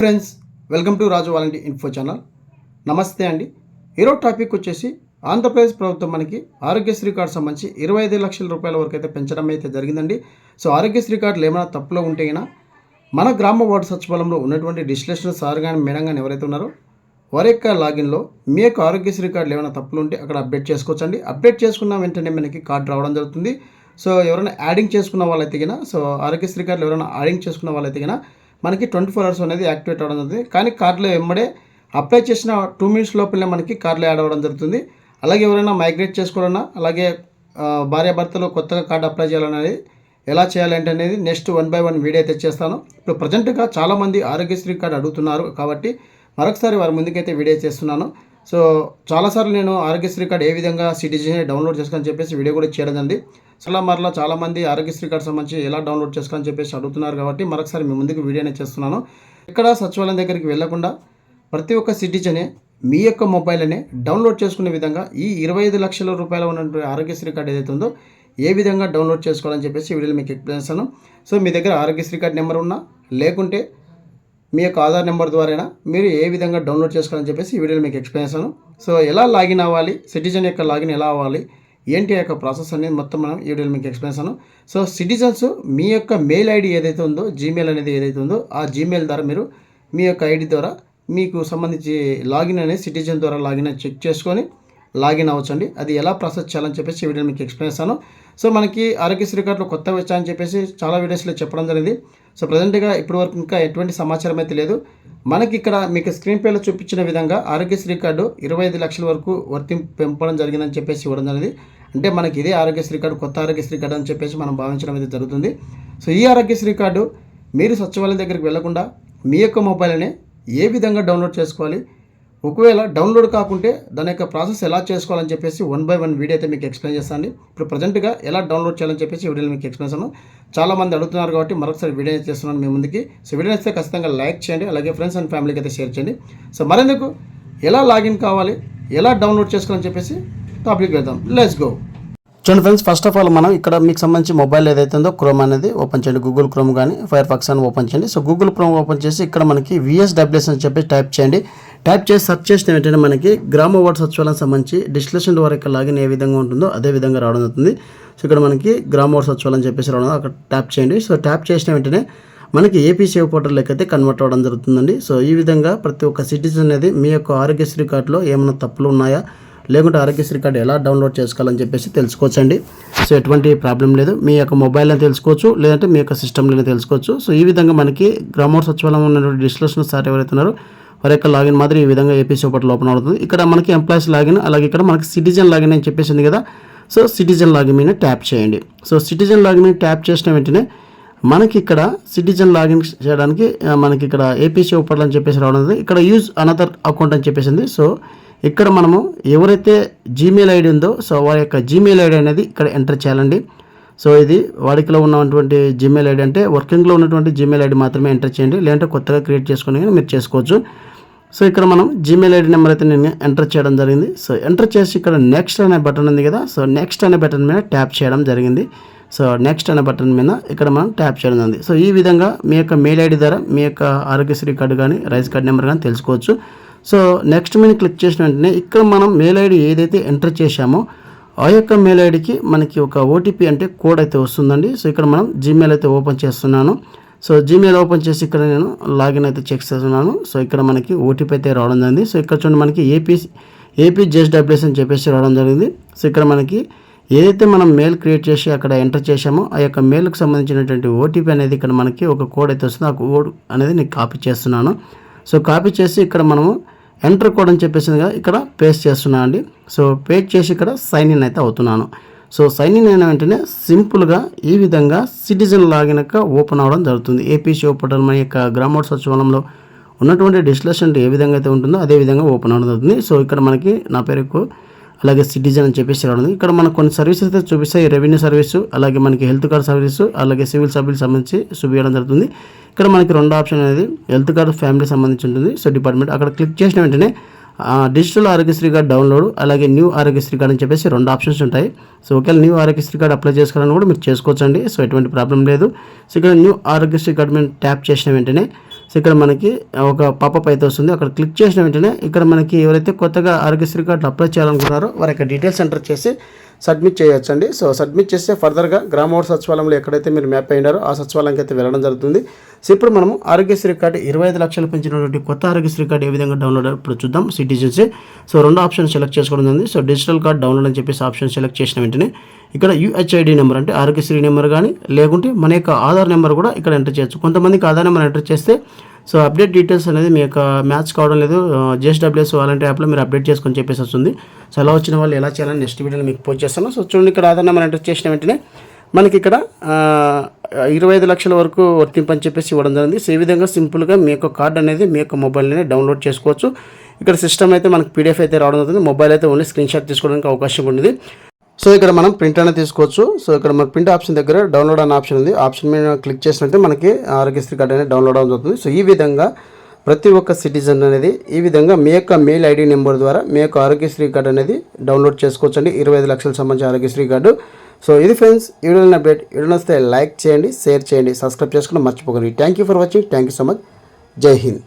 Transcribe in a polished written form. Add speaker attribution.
Speaker 1: Friends, welcome to Raju వాలంటీ info channel. నమస్తే అండి. ఈరోజు టాపిక్ వచ్చేసి ఆంధ్రప్రదేశ్ ప్రభుత్వం మనకి ఆరోగ్యశ్రీ కార్డు సంబంధించి 25 లక్షల రూపాయల వరకు అయితే పెంచడం అయితే జరిగిందండి. సో ఆరోగ్యశ్రీ కార్డులు ఏమైనా తప్పులో ఉంటే అయినా మన గ్రామ వార్డు సచివాలయంలో ఉన్నటువంటి డిస్ట్రిక్ట్ సార్ కానీ మేడం కానీ ఎవరైతే ఉన్నారో వారి యొక్క లాగిన్లో మీ యొక్క ఆరోగ్యశ్రీ కార్డులు ఏమైనా తప్పులు ఉంటే అక్కడ అప్డేట్ చేసుకోవచ్చండి. అప్డేట్ చేసుకున్న వెంటనే మనకి కార్డు రావడం జరుగుతుంది. సో ఎవరైనా యాడింగ్ చేసుకున్న వాళ్ళైతే గిన ఆరోగ్యశ్రీ కార్డులు ఎవరైనా యాడింగ్ చేసుకున్న వాళ్ళైతే గిన మనకి 24 hours అనేది యాక్టివేట్ అవ్వడం జరుగుతుంది. కానీ కార్డులో వెంబడే అప్లై చేసిన 2 minutes లోపలనే మనకి కార్డులో యాడ్ అవ్వడం జరుగుతుంది. అలాగే ఎవరైనా మైగ్రేట్ చేసుకోవాలన్నా, అలాగే భార్యాభర్తలు కొత్తగా కార్డు అప్లై చేయాలనేది ఎలా చేయాలంటే అనేది నెక్స్ట్ 1 by 1 వీడియో అయితే చేస్తాను. ఇప్పుడు ప్రజెంట్గా చాలామంది ఆరోగ్యశ్రీ కార్డు అడుగుతున్నారు కాబట్టి మరొకసారి వారి ముందుకైతే వీడియో చేస్తున్నాను. సో చాలాసార్లు నేను ఆరోగ్యశ్రీ కార్డు ఏ విధంగా సిటిజన్ డౌన్లోడ్ చేసుకోని చెప్పేసి వీడియో కూడా చేయడం జరిగింది. మరలా చాలామంది ఆరోగ్యశ్రీ కార్డు సంబంధించి ఎలా డౌన్లోడ్ చేసుకోని చెప్పేసి అడుగుతున్నారు కాబట్టి మరొకసారి మీ ముందుకు వీడియోనే చేస్తున్నాను. ఇక్కడ సచివాలయం దగ్గరికి వెళ్లకుండా ప్రతి ఒక్క సిటిజనే మీ యొక్క మొబైల్నే డౌన్లోడ్ చేసుకునే విధంగా ఈ 25 లక్షల రూపాయల ఉన్నటువంటి ఆరోగ్యశ్రీ కార్డు ఏదైతే ఉందో ఏ విధంగా డౌన్లోడ్ చేసుకోవాలని చెప్పేసి వీడియోలో మీకు ఎక్స్ప్లెయిన్ చేస్తాను. సో మీ దగ్గర ఆరోగ్యశ్రీ కార్డు నెంబర్ ఉన్నా లేకుంటే మీ యొక్క ఆధార్ నెంబర్ ద్వారా మీరు ఏ విధంగా డౌన్లోడ్ చేసుకోవాలని చెప్పేసి ఈ వీడియోలో మీకు ఎక్స్ప్లెయిన్ చేస్తాను. సో ఎలా లాగిన్ అవ్వాలి, సిటిజన్ యొక్క లాగిన్ ఎలా అవ్వాలి, ఏంటి యొక్క ప్రాసెస్ అనేది మొత్తం మనం ఈ వీడియోలో మీకు ఎక్స్ప్లెయిన్ చేస్తాను. సో సిటిజన్స్ మీ యొక్క మెయిల్ ఐడి ఏదైతే ఉందో, జీమెయిల్ అనేది ఏదైతే ఉందో ఆ జీమెయిల్ ద్వారా మీరు మీ యొక్క ఐడి ద్వారా మీకు సంబంధించి లాగిన్ అనేది సిటిజన్ ద్వారా లాగిన్ చెక్ చేసుకొని లాగిన్ అవ్వచ్చండి. అది ఎలా ప్రాసెస్ చేయాలని చెప్పేసి ఈ వీడియో మీకు ఎక్స్ప్లెయిన్ చేస్తాను. సో మనకి ఆరోగ్యశ్రీ కార్డులో కొత్త వచ్చాయని చెప్పేసి చాలా వీడియోస్లో చెప్పడం జరిగింది. సో ప్రజెంట్గా ఇప్పటివరకు ఇంకా ఎటువంటి సమాచారం అయితే లేదు. మనకి ఇక్కడ మీకు స్క్రీన్ పేలో చూపించిన విధంగా ఆరోగ్యశ్రీ కార్డు 25 లక్షల వరకు పెంపడం జరిగిందని చెప్పేసి ఇవ్వడం జరిగింది. అంటే మనకి ఇదే ఆరోగ్యశ్రీ కార్డు కొత్త ఆరోగ్యశ్రీ కార్డు అని చెప్పేసి మనం భావించడం అయితే జరుగుతుంది. సో ఈ ఆరోగ్యశ్రీ కార్డు మీరు సచివాలయం దగ్గరికి వెళ్లకుండా మీ యొక్క మొబైల్నే ఏ విధంగా డౌన్లోడ్ చేసుకోవాలి, ఒకవేళ డౌన్లోడ్ కాకుంటే దాని యొక్క ప్రాసెస్ ఎలా చేసుకోవాలని చెప్పేసి 1 by 1 వీడియో అయితే మీకు ఎక్స్ప్లెయిన్ చేస్తాను. ఇప్పుడు ప్రజెంట్గా ఎలా డౌన్లోడ్ చేయాలని చెప్పేసి వీడియోలో మీకు ఎక్స్ప్లెయిన్ చేస్తాను. చాలామంది అడుగుతున్నారు కాబట్టి మరొకసారి వీడియో చేస్తున్నాను మీ ముందుకి. సో వీడియో నచ్చితే ఖచ్చితంగా లైక్ చేయండి, అలాగే ఫ్రెండ్స్ అండ్ ఫ్యామిలీకి అయితే షేర్ చేయండి. సో మరెందుకు ఎలా లాగిన్ కావాలి, ఎలా డౌన్లోడ్ చేసుకోవాలని చెప్పేసి టాపిక్ వెళ్దాం. Let's go. చూడండి ఫ్రెండ్స్, ఫస్ట్ ఆఫ్ ఆల్ మనం ఇక్కడ మీకు సంబంధించి మొబైల్ ఏదైతే ఉందో క్రోమ్ అనేది ఓపెన్ చేయండి. గూగుల్ క్రోమ్ కానీ ఫైర్ ఫాక్స్ అని ఓపెన్ చేయండి. సో గూగుల్ క్రోమ్ ఓపెన్ చేసి ఇక్కడ మనకి VSWS అని చెప్పి టైప్ చేయండి. టైప్ చేసి సెర్చ్ చేసిన వెంటనే మనకి గ్రామ వార్డు సచివాలయం సంబంధించి డిస్టిలేషన్ వరకు లాగిన్ ఏ విధంగా ఉంటుందో అదే విధంగా రావడం అవుతుంది. సో ఇక్కడ మనకి గ్రామ వార్డు సచివాలయం చెప్పేసి రావడం, అక్కడ ట్యాప్ చేయండి. సో ట్యాప్ చేసిన వెంటనే మనకి ఏపీ సేవ్ పోర్టల్లోకి అయితే కన్వర్ట్ అవ్వడం జరుగుతుందండి. సో ఈ విధంగా ప్రతి ఒక్క సిటిజన్ అనేది మీ యొక్క ఆరోగ్యశ్రీ కార్డులో ఏమైనా తప్పులు ఉన్నాయా, లేకుంటే ఆరోగ్యశ్రీ కార్డు ఎలా డౌన్లోడ్ చేసుకోవాలని చెప్పేసి తెలుసుకోవచ్చండి. సో ఎటువంటి ప్రాబ్లం లేదు, మీ యొక్క మొబైల్లో తెలుసుకోవచ్చు, లేదంటే మీ యొక్క సిస్టంలోనే తెలుసుకోవచ్చు. సో ఈ విధంగా మనకి గ్రామ సచివాలయం ఉన్నటువంటి డిస్టిలేషన్ సార్ ఎవరైతే ఉన్నారో వారి యొక్క లాగిన్ మాత్రం ఈ విధంగా ఏపీ సేవ్ పోర్టల్ ఓపెన్ అవుతుంది. ఇక్కడ మనకి ఎంప్లాయీస్ లాగిన్, అలాగే ఇక్కడ మనకి సిటిజన్ లాగిన్ అని చెప్పేసింది కదా. సో సిటిజన్ లాగిన్ మీద ట్యాప్ చేయండి. సో సిటిజన్ లాగిన్ మీద ట్యాప్ చేసిన వెంటనే మనకి ఇక్కడ సిటిజన్ లాగిన్ చేయడానికి మనకి ఇక్కడ ఏపీ సేవ్ పోర్టల్ అని చెప్పేసి రావడం, ఇక్కడ యూజ్ అనదర్ అకౌంట్ అని చెప్పేసింది. సో ఇక్కడ మనము ఎవరైతే జీమెయిల్ ఐడి ఉందో సో వారి యొక్క జీమెయిల్ ఐడి అనేది ఇక్కడ ఎంటర్ చేయాలండి. సో ఇది వాడికలో ఉన్నటువంటి జీమెయిల్ ఐడి, అంటే వర్కింగ్లో ఉన్నటువంటి జీమెయిల్ ఐడి మాత్రమే ఎంటర్ చేయండి, లేదంటే కొత్తగా క్రియేట్ చేసుకుని మీరు చేసుకోవచ్చు. సో ఇక్కడ మనం జీమెయిల్ ఐడి నెంబర్ అయితే నేను ఎంటర్ చేయడం జరిగింది. సో ఎంటర్ చేసి ఇక్కడ నెక్స్ట్ అనే బటన్ ఉంది కదా, సో నెక్స్ట్ అనే బటన్ మీద ట్యాప్ చేయడం జరిగింది. సో నెక్స్ట్ అనే బటన్ మీద ఇక్కడ మనం ట్యాప్ చేయడం జరిగింది. సో ఈ విధంగా మీ యొక్క మెయిల్ ఐడి ద్వారా మీ యొక్క ఆరోగ్యశ్రీ కార్డు కానీ రైస్ కార్డు నెంబర్ కానీ తెలుసుకోవచ్చు. సో నెక్స్ట్ మీద క్లిక్ చేసిన వెంటనే ఇక్కడ మనం మెయిల్ ఐడి ఏదైతే ఎంటర్ చేశామో ఆ యొక్క మెయిల్ ఐడికి మనకి ఒక OTP అంటే కోడ్ అయితే వస్తుందండి. సో ఇక్కడ మనం జీమెయిల్ అయితే ఓపెన్ చేస్తున్నాను. సో జీమెయిల్ ఓపెన్ చేసి ఇక్కడ నేను లాగిన్ అయితే చెక్ చేస్తున్నాను. సో ఇక్కడ మనకి OTP అయితే రావడం జరిగింది. సో ఇక్కడ చూడండి మనకి APJSWS అని చెప్పేసి రావడం జరిగింది. సో ఇక్కడ మనకి ఏదైతే మనం మెయిల్ క్రియేట్ చేసి అక్కడ ఎంటర్ చేసామో ఆ యొక్క మెయిల్కి సంబంధించినటువంటి OTP అనేది ఇక్కడ మనకి ఒక కోడ్ అయితే వస్తుంది. ఆ కోడ్ అనేది నేను కాపీ చేస్తున్నాను. సో కాపీ చేసి ఇక్కడ మనము ఎంటర్ కోడ్ అని చెప్పేసి ఇక్కడ పేస్ట్ చేస్తున్నాను అండి. సో పేస్ట్ చేసి ఇక్కడ సైన్ ఇన్ అయితే అవుతున్నాను. సో సైన్ ఇన్ అయిన వెంటనే సింపుల్గా ఈ విధంగా సిటిజన్ లాగిన్ ఓపెన్ అవ్వడం జరుగుతుంది. ఏపీ సేవ్ పోర్టల్ మన యొక్క గ్రామ వార్డు సచివాలయంలో ఉన్నటువంటి డిస్టిలేషన్ ఏ విధంగా అయితే ఉంటుందో అదే విధంగా ఓపెన్ అవ్వడం జరుగుతుంది. సో ఇక్కడ మనకి నా పేరుకు అలాగే సిటిజన్ అని చెప్పేసి రావడం, ఇక్కడ మనకు కొన్ని సర్వీసెస్ అయితే చూపిస్తాయి. రెవెన్యూ సర్వీసు, అలాగే మనకి హెల్త్ కార్డ్ సర్వీసు, అలాగే సివిల్ సర్వీస్ సంబంధించి చూపించడం జరుగుతుంది. ఇక్కడ మనకి 2 ఆప్షన్ అనేది హెల్త్ కార్డ్ ఫ్యామిలీ సంబంధించి ఉంటుంది. సో డిపార్ట్మెంట్ అక్కడ క్లిక్ చేసిన వెంటనే డిజిటల్ ఆరోగ్యశ్రీ కార్డ్ డౌన్లోడ్, అలాగే న్యూ ఆరోగ్యశ్రీ కార్డ్ అని చెప్పేసి 2 ఆప్షన్స్ ఉంటాయి. సో ఒకవేళ న్యూ ఆరోగ్యశ్రీ కార్డ్ అప్లై చేసుకోవాలని కూడా మీరు చేసుకోవచ్చండి. సో ఎటువంటి ప్రాబ్లం లేదు. సో ఇక్కడ న్యూ ఆరోగ్యశ్రీ కార్డ్ మీద ట్యాప్ చేసిన వెంటనే సో ఇక్కడ మనకి ఒక పాపప్ అయితే వస్తుంది. అక్కడ క్లిక్ చేసిన వెంటనే ఇక్కడ మనకి ఎవరైతే కొత్తగా ఆరోగ్యశ్రీ కార్డు అప్లై చేయాలనుకున్నారో వారి యొక్క డీటెయిల్స్ ఎంటర్ చేసి సబ్మిట్ చేయొచ్చండి. సో సబ్మిట్ చేస్తే ఫర్దర్గా గ్రామ సచివాలయంలో ఎక్కడైతే మీరు మ్యాప్ అయినారో ఆ సచివాలయంకి అయితే వెళ్ళడం జరుగుతుంది. సో ఇప్పుడు మనము ఆరోగ్యశ్రీ కార్డు 25 లక్షలు పెంచినటువంటి కొత్త ఆరోగ్యశ్రీ కార్డు ఏ విధంగా డౌన్లోడ్ ఇప్పుడు చూద్దాం. సిటిజన్సే సో 2 ఆప్షన్ సెలెక్ట్ చేసుకోవడం జరిగింది. సో డిజిటల్ కార్డ్ డౌన్లోడ్ అని చెప్పేసి ఆప్షన్ సెలెక్ట్ చేసిన వెంటనే ఇక్కడ యూహెచ్ఐడి నెంబర్ అంటే ఆరోగ్యశ్రీ నెంబర్ కానీ లేకుంటే మన యొక్క ఆధార్ నెంబర్ కూడా ఇక్కడ ఎంటర్ చేయొచ్చు. కొంతమందికి ఆధార్ నెంబర్ ఎంటర్ చేస్తే సో అప్డేట్ డీటెయిల్స్ అనేది మీ యొక్క మ్యాచ్ కావడం లేదు. JSWS అలాంటి యాప్లో మీరు అప్డేట్ చేసుకొని చెప్పేసి వస్తుంది. సో అలా వచ్చిన వాళ్ళు ఎలా చేయాలని నెక్స్ట్ వీడియోలో మీకు పోస్ట్ చేస్తాను. సో చూడండి, ఇక్కడ ఆధార్ నెంబర్ ఎంటర్ చేసిన వెంటనే మనకి ఇక్కడ 25 లక్షల వరకు వర్తింపని చెప్పేసి ఇవ్వడం జరిగింది. సో ఈ విధంగా సింపుల్గా మీ యొక్క కార్డు అనేది మీ యొక్క మొబైల్లోనే డౌన్లోడ్ చేసుకోవచ్చు. ఇక్కడ సిస్టమ్ అయితే మనకి PDF అయితే రావడం జరుగుతుంది. మొబైల్ అయితే ఓన్లీ స్క్రీన్ షాట్ తీసుకోవడానికి అవకాశం ఉంటుంది. సో ఇక్కడ మనం ప్రింట్ అనేది తీసుకోవచ్చు. సో ఇక్కడ మన ప్రింట్ ఆప్షన్ దగ్గర డౌన్లోడ్ అనే ఆప్షన్ ఉంది. ఆప్షన్ మీద క్లిక్ చేసినట్టే మనకి ఆరోగ్యశ్రీ కార్డు అనేది డౌన్లోడ్ అవ్వడం జరుగుతుంది. సో ఈ విధంగా ప్రతి ఒక్క సిటిజన్ అనేది ఈ విధంగా మీ యొక్క మెయిల్ ID నెంబర్ ద్వారా మీ యొక్క ఆరోగ్యశ్రీ కార్డు అనేది డౌన్లోడ్ చేసుకోవచ్చు అండి. 25 లక్షలకు సంబంధించిన ఆరోగ్యశ్రీ కార్డు. సో ఇది ఫ్రెండ్స్ ఈ వీడియోని అప్డేట్. వీడియో వస్తే లైక్ చేయండి, షేర్ చేయండి, సబ్స్క్రైబ్ చేసుకోండి మర్చిపోకండి. Thank you for watching. Thank you so much. జై హింద్.